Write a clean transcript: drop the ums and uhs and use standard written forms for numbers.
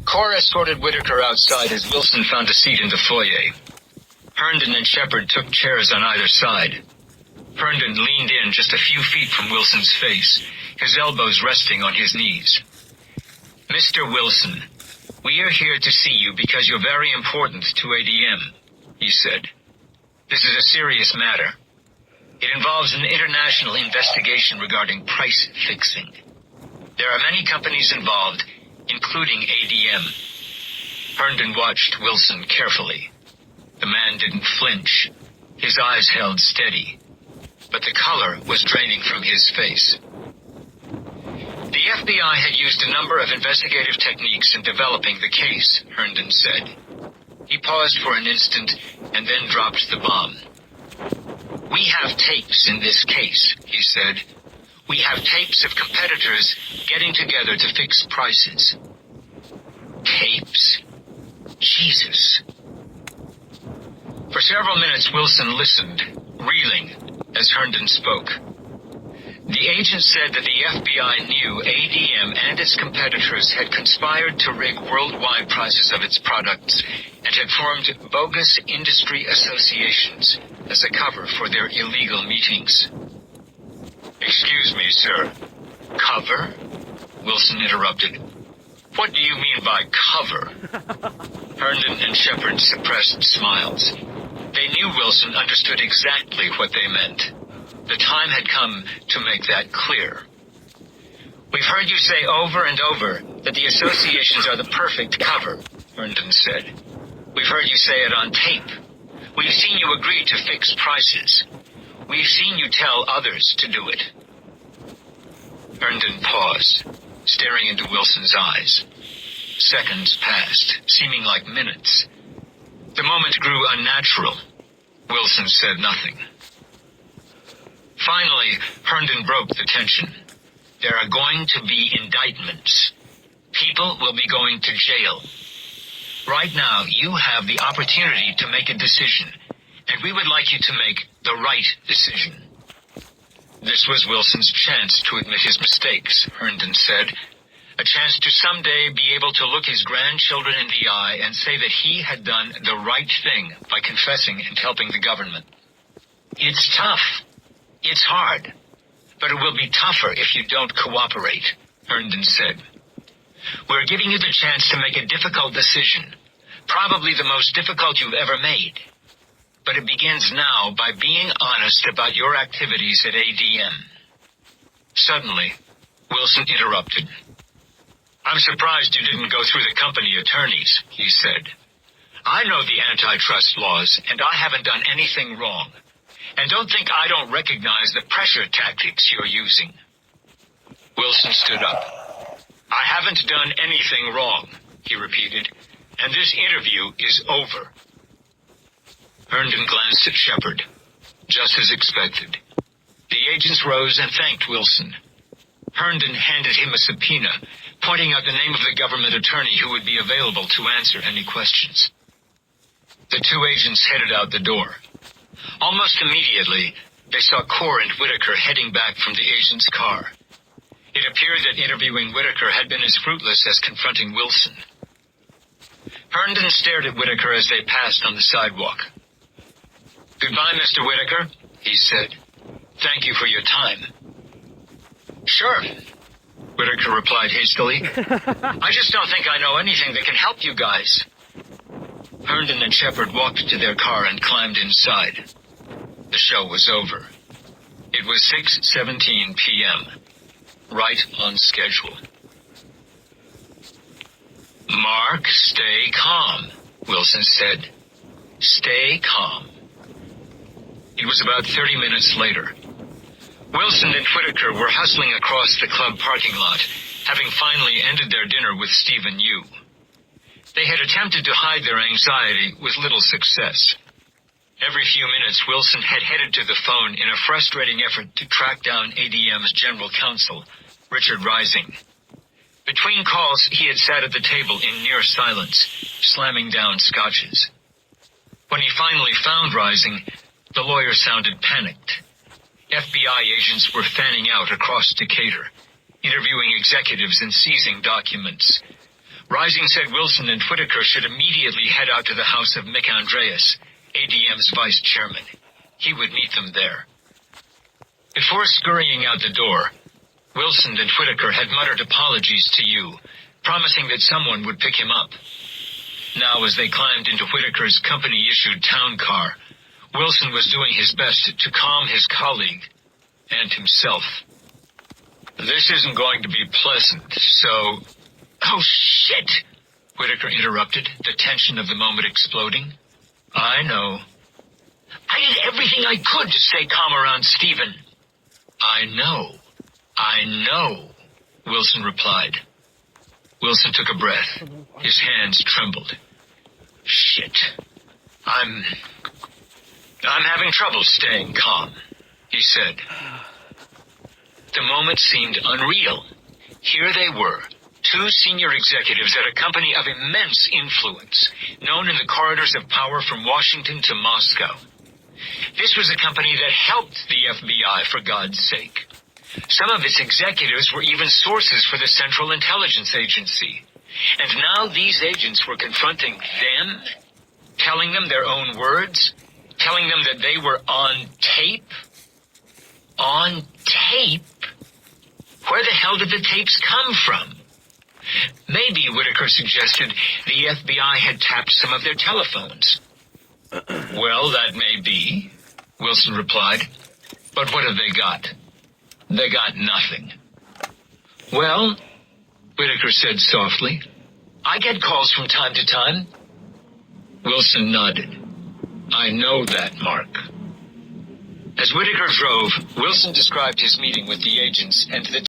Core escorted Whitaker outside as Wilson found a seat in the foyer. Herndon and Shepard took chairs on either side. Herndon leaned in just a few feet from Wilson's face, his elbows resting on his knees. "Mr. Wilson, we are here to see you because you're very important to ADM," he said. "This is a serious matter. It involves an international investigation regarding price fixing. There are many companies involved, including ADM." Herndon watched Wilson carefully. The man didn't flinch. His eyes held steady, but the color was draining from his face. "The FBI had used a number of investigative techniques in developing the case," Herndon said. He paused for an instant and then dropped the bomb. "We have tapes in this case," he said. "We have tapes of competitors getting together to fix prices." Tapes? Jesus. For several minutes, Wilson listened, reeling, as Herndon spoke. The agent said that the FBI knew ADM and its competitors had conspired to rig worldwide prices of its products and had formed bogus industry associations as a cover for their illegal meetings. "Excuse me, sir. Cover?" Wilson interrupted. "What do you mean by cover?" Herndon and Shepard suppressed smiles. They knew Wilson understood exactly what they meant. The time had come to make that clear. "We've heard you say over and over that the associations are the perfect cover," Herndon said. "We've heard you say it on tape. We've seen you agree to fix prices. We've seen you tell others to do it." Herndon paused, staring into Wilson's eyes. Seconds passed, seeming like minutes. The moment grew unnatural. Wilson said nothing. Finally, Herndon broke the tension. "There are going to be indictments. People will be going to jail. Right now, you have the opportunity to make a decision, and we would like you to make the right decision." This was Wilson's chance to admit his mistakes, Herndon said. A chance to someday be able to look his grandchildren in the eye and say that he had done the right thing by confessing and helping the government. "It's tough. It's hard. But it will be tougher if you don't cooperate," Herndon said. "We're giving you the chance to make a difficult decision, probably the most difficult you've ever made. But it begins now by being honest about your activities at ADM." Suddenly, Wilson interrupted. "I'm surprised you didn't go through the company attorneys," he said. "I know the antitrust laws, and I haven't done anything wrong. And don't think I don't recognize the pressure tactics you're using." Wilson stood up. "I haven't done anything wrong," he repeated, "and this interview is over." Herndon glanced at Shepard, just as expected. The agents rose and thanked Wilson. Herndon handed him a subpoena, pointing out the name of the government attorney who would be available to answer any questions. The two agents headed out the door. Almost immediately, they saw Core and Whitaker heading back from the agent's car. It appeared that interviewing Whitaker had been as fruitless as confronting Wilson. Herndon stared at Whitaker as they passed on the sidewalk. "Goodbye, Mr. Whitaker," he said. "Thank you for your time." "Sure," Whitaker replied hastily. "I just don't think I know anything that can help you guys." Herndon and Shepard walked to their car and climbed inside. The show was over. It was 6:17 p.m., right on schedule. "Mark, stay calm," Wilson said. "Stay calm." It was about 30 minutes later. Wilson and Whitaker were hustling across the club parking lot, having finally ended their dinner with Stephen Yu. They had attempted to hide their anxiety with little success. Every few minutes, Wilson had headed to the phone in a frustrating effort to track down ADM's general counsel, Richard Rising. Between calls, he had sat at the table in near silence, slamming down scotches. When he finally found Rising, the lawyer sounded panicked. FBI agents were fanning out across Decatur, interviewing executives and seizing documents. Rising said Wilson and Whitaker should immediately head out to the house of Mick Andreas, ADM's vice chairman. He would meet them there. Before scurrying out the door, Wilson and Whitaker had muttered apologies to you, promising that someone would pick him up. Now, as they climbed into Whitaker's company-issued town car, Wilson was doing his best to calm his colleague and himself. This isn't going to be pleasant, so... Oh, shit! Whitaker interrupted, the tension of the moment exploding. I know. I did everything I could to stay calm around Stephen. I know, Wilson replied. Wilson took a breath. His hands trembled. Shit. I'm having trouble staying calm, he said. The moment seemed unreal. Here they were, two senior executives at a company of immense influence, known in the corridors of power from Washington to Moscow. This was a company that helped the FBI, for God's sake. Some of its executives were even sources for the Central Intelligence Agency. And now these agents were confronting them, telling them their own words, telling them that they were on tape. On tape? Where the hell did the tapes come from? Maybe, Whitaker suggested, the FBI had tapped some of their telephones. Well, that may be, Wilson replied. But what have they got? They got nothing. Well, Whitaker said softly, I get calls from time to time. Wilson nodded. I know that, Mark. As Whitaker drove, Wilson described his meeting with the agents and the